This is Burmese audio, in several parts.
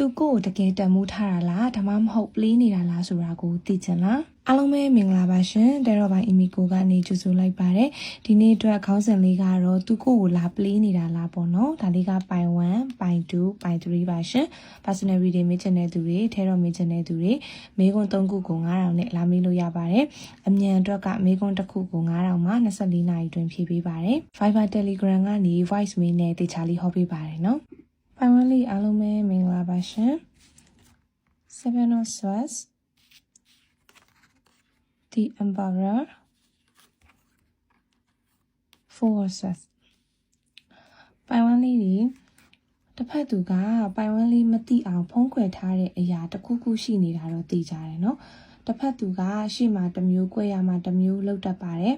သူကိုတကယ်တမိုးထားတာလားဒါမှမဟုတ်ပလေးနေတာလားဆိုတာကိုသိချင်လားအားလုံးပဲမင်္ဂလာပါရှင်တဲတော့ပိုင်းအီမီကိုကနေကြိုဆိုလိုက်ပါတယ်ဒီနေ့အတွက်ခေါင်းစဉ်လေးကတော့သူကိုလာပလေးနေတာလားပေါ့နော်ဒါလေးကပိုင်1ပိုင်2ပိုင်3ပါရှင် personal reading မေးချင်တဲ့သူတွေထဲတော့မေးချင်တဲ့သူတွေမေးခွန်း3ခုကို9000နဲ့လာမေးလို့ရပါတယ်အမြန်အတွက်ကမေးခွန်းတစ်ခုကို9000မှာ24နာရီတွင်ဖြည့်ပေးပါတယ် Viber Telegram ကနေ voice mail နဲ့တေချာလေးဟောပေးပါတယ်နော်ပိုင်1လေးအားလုံးပဲမင်္ဂလာပါရှင် Seven of Swords The Emperor Four of Swords ပိုင်1လေးဒီတစ်ဖက်သူကပိုင်1လေးမသိအောင်ဖုံးကွယ်ထားတဲ့အရာတစ်ခုခုရှိနေတာတော့သိကြတယ်နော်တစ်ဖက်သူကရှေ့မှာတစ်မျိုး꿰ရမှာတစ်မျိုးလောက်တတ်ပါတယ်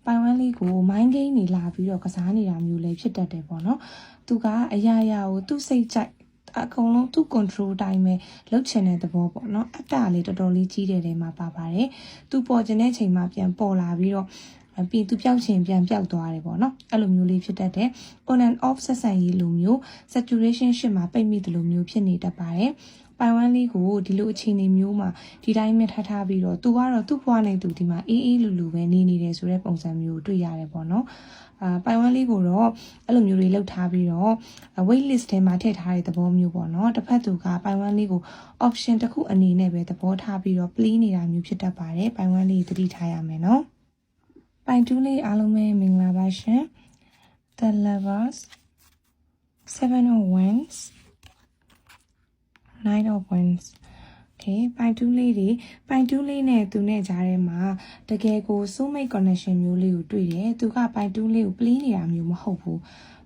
ပိုင်1လေးကိုမိုင်းကိန်းနေလာပြီးတော့ကစားနေတာမျိုးလေးဖြစ်တတ်တယ်ပေါ့နော်သူကအရာရာကိုသူ့စိတ်ကြိုက်အကုန်လုံးသူ့ control တိုင်းပဲလှုပ်ချင်တဲ့သဘောပေါ့နော်အတ္တလေးတော်တော်လေးကြီးတယ်ထဲမှာပါပါတယ်သူပေါ်ကျင်တဲ့ချိန်မှာပြန်ပေါ်လာပြီးတော့ပြီးသူပျောက်ချင်ပြန်ပျောက်သွားတယ်ပေါ့နော်အဲ့လိုမျိုးလေးဖြစ်တတ်တယ် on and off ဆက်ဆံရေးလိုမျိုး saturation ရှစ်မှာပိတ်မိတယ်လိုမျိုးဖြစ်နေတတ်ပါတယ်ပိုင်1လေးကိုဒီလိုအခြေအနေမျိုးမှာဒီတိုင်းပဲထားပြီးတော့သူကတော့သူ့ဘဝနဲ့သူဒီမှာအေးအေးလူလူပဲနေနေတယ်ဆိုတဲ့ပုံစံမျိုးတွေ့ရတယ်ပေါ့နော်ပိုင်1လေးကိုတော့အဲ့လိုမျိုးတွေလောက်ထားပြီးတော့ wait list ထဲမှာထည့်ထားတဲ့သဘောမျိုးပေါ့နော်တစ်ဖက်သူကပိုင်1လေးကို option တစ်ခုအနေနဲ့ပဲသဘောထားပြီးတော့ play နေတာမျိုးဖြစ်တတ်ပါတယ်ပိုင်1လေးသတိထားရမယ်နော်ပိုင်2လေးအားလုံးပဲမင်္ဂလာပါရှင် The Lovers Seven of Wands Nine of Wands Okay ပိုင်2လေးတွေပိုင်2လေးနဲ့သူနဲ့ကြားထဲမှာတကယ်ကို soulmate connection မျိုးလေးကိုတွေ့တယ်သူကပိုင်2လေးကို play နေတာမျိုးမဟုတ်ဘူး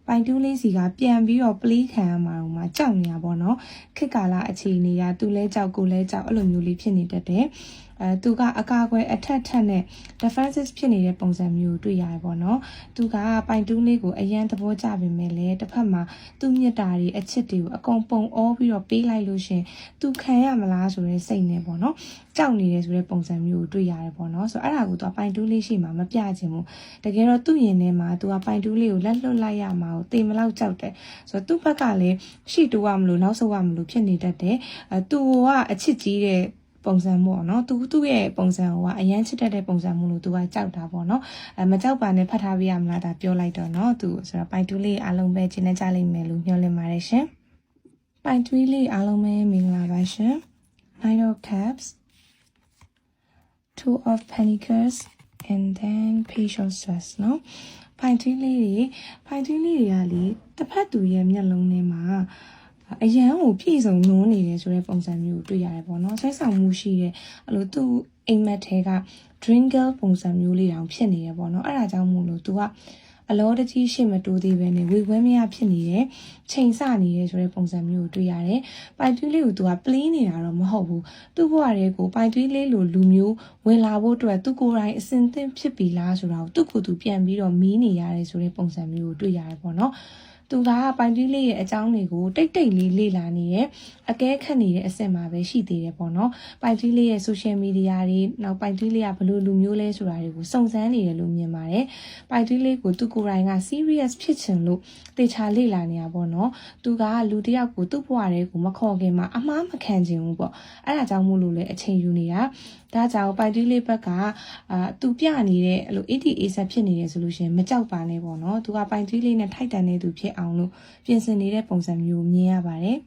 ပိုင်2လေးစီကပြန်ပြီးတော့ play ခံရမှာတော့မှကြောက်နေတာပေါ့နော်ခက်ကာလာအခြေအနေကသူလဲကြောက်ကိုလဲကြောက်အဲ့လိုမျိုးလေးဖြစ်နေတတ်တယ်သူကအကာအကွယ်အထက်ထက်နဲ့ defensive ဖြစ်နေတဲ့ပုံစံမျိုးတွေ့ရတယ်ပေါ့နော်သူကပိုင်2လေးကိုအရန်သဘောကျပေမဲ့လည်းတစ်ဖက်မှာသူ့မြတ်တာတွေအချစ်တွေကိုအကုန်ပုံအောပြီးတော့ပေးလိုက်လို့ရှင်သူခံရမလားဆိုတဲ့စိတ်နဲ့ပေါ့နော်ကြောက်နေတယ်ဆိုတဲ့ပုံစံမျိုးကိုတွေ့ရတယ်ပေါ့နော်ဆိုတော့အဲ့ဒါကိုသူကပိုင်2လေးရှိမှမပြချင်ဘူးတကယ်တော့သူ့ရင်ထဲမှာသူကပိုင်2လေးကိုလက်လွတ်လိုက်ရမှာကိုတေမလောက်ကြောက်တယ်ဆိုတော့သူ့ဘက်ကလည်းရှိတိုးရမလို့နောက်ဆုတ်ရမလို့ဖြစ်နေတတ်တယ်သူကအချစ်ကြီးတဲ့ပုံစံပေါ့နော်သူ့ရဲ့ပုံစံကအရန်ချစ်တတ်တဲ့ပုံစံမျိုးလို့သူကကြောက်တာပေါ့နော်မကြောက်ပါနဲ့ဖတ်ထားပြရမလားဒါပြောလိုက်တော့နော်သူဆိုတော့ပိုင်2လေးအားလုံးပဲရှင်းနေကြလိမ့်မယ်လို့ညွှန်လင့်ပါတယ်ရှင်ပိုင်3လေးအားလုံးပဲမင်္ဂလာပါရှင် Nine of Cups Two of Pentacles and then Page of Swords နော်ပိုင်3လေးတွေကလေတစ်ဖက်သူရဲ့မျက်လုံးထဲမှာအရန်ကိုပြည့်စုံနုံးနေတယ်ဆိုတဲ့ပုံစံမျိုးကိုတွေ့ရတယ်ပေါ့နော်ဆက်ဆောင်မှုရှိတဲ့အဲ့လိုသူ့အိမ်မက်ထဲက drinker ပုံစံမျိုးလေးတောင်ဖြစ်နေရပေါ့နော်အဲ့ဒါကြောင့်မို့လို့သူကအလောတကြီးရှေ့မတိုးသေးပဲနဲ့ဝေခွဲမရဖြစ်နေတယ်ချိန်ဆနေတယ်ဆိုတဲ့ပုံစံမျိုးကိုတွေ့ရတယ်ပိုင်သွေးလေးကိုသူက play နေတာတော့မဟုတ်ဘူးသူ့ဘဝတွေကိုပိုင်သွေးလေးလိုလူမျိုးဝင်လာဖို့အတွက်သူကိုယ်တိုင်အစင်သင့်ဖြစ်ပြီလားဆိုတာကိုသူ့ကိုယ်သူပြန်ပြီးတော့မီးနေရတယ်ဆိုတဲ့ပုံစံမျိုးကိုတွေ့ရတယ်ပေါ့နော်သူကပိုင်သွေးလေးရဲ့အကြောင်းတွေကိုတိတ်လေးလေ့လာနေတယ်အကဲခတ်နေတဲ့အဆင့်မှာပဲရှိသေးတယ်ပေါ့နော်ပိုင်သွေးလေးရဲ့ social media တွေနောက်ပိုင်သွေးလေးကဘလို့လူမျိုးလဲဆိုတာတွေကိုစုံစမ်းနေတယ်လို့မြင်ပါတယ်ပိုင်သွေးလေးကိုသူကိုယ်တိုင်က serious ဖြစ်ချင်လို့တေချာလေ့လာနေတာပေါ့နော်သူကလူတစ်ယောက်ကိုသူ့ဘဝတွေကိုမခေါ်ခင်မှာအမှားမခံချင်ဘူးပေါ့အဲ့ဒါကြောင့်မို့လို့လေအချိန်ယူနေတာဒါကြောင့်ပိုင်သွေးလေးဘက်ကသူပြနေတဲ့အဲ့လို ADA ဆက်ဖြစ်နေတယ်ဆိုလို့ရှိရင်မကြောက်ပါနဲ့ပေါ့နော်သူကပိုင်သွေးလေးနဲ့ထိုက်တန်နေသူဖြစ်အောင်လို့ပြင်ဆင်နေတဲ့ပုံစံမျိုးမြင်ရပါတယ်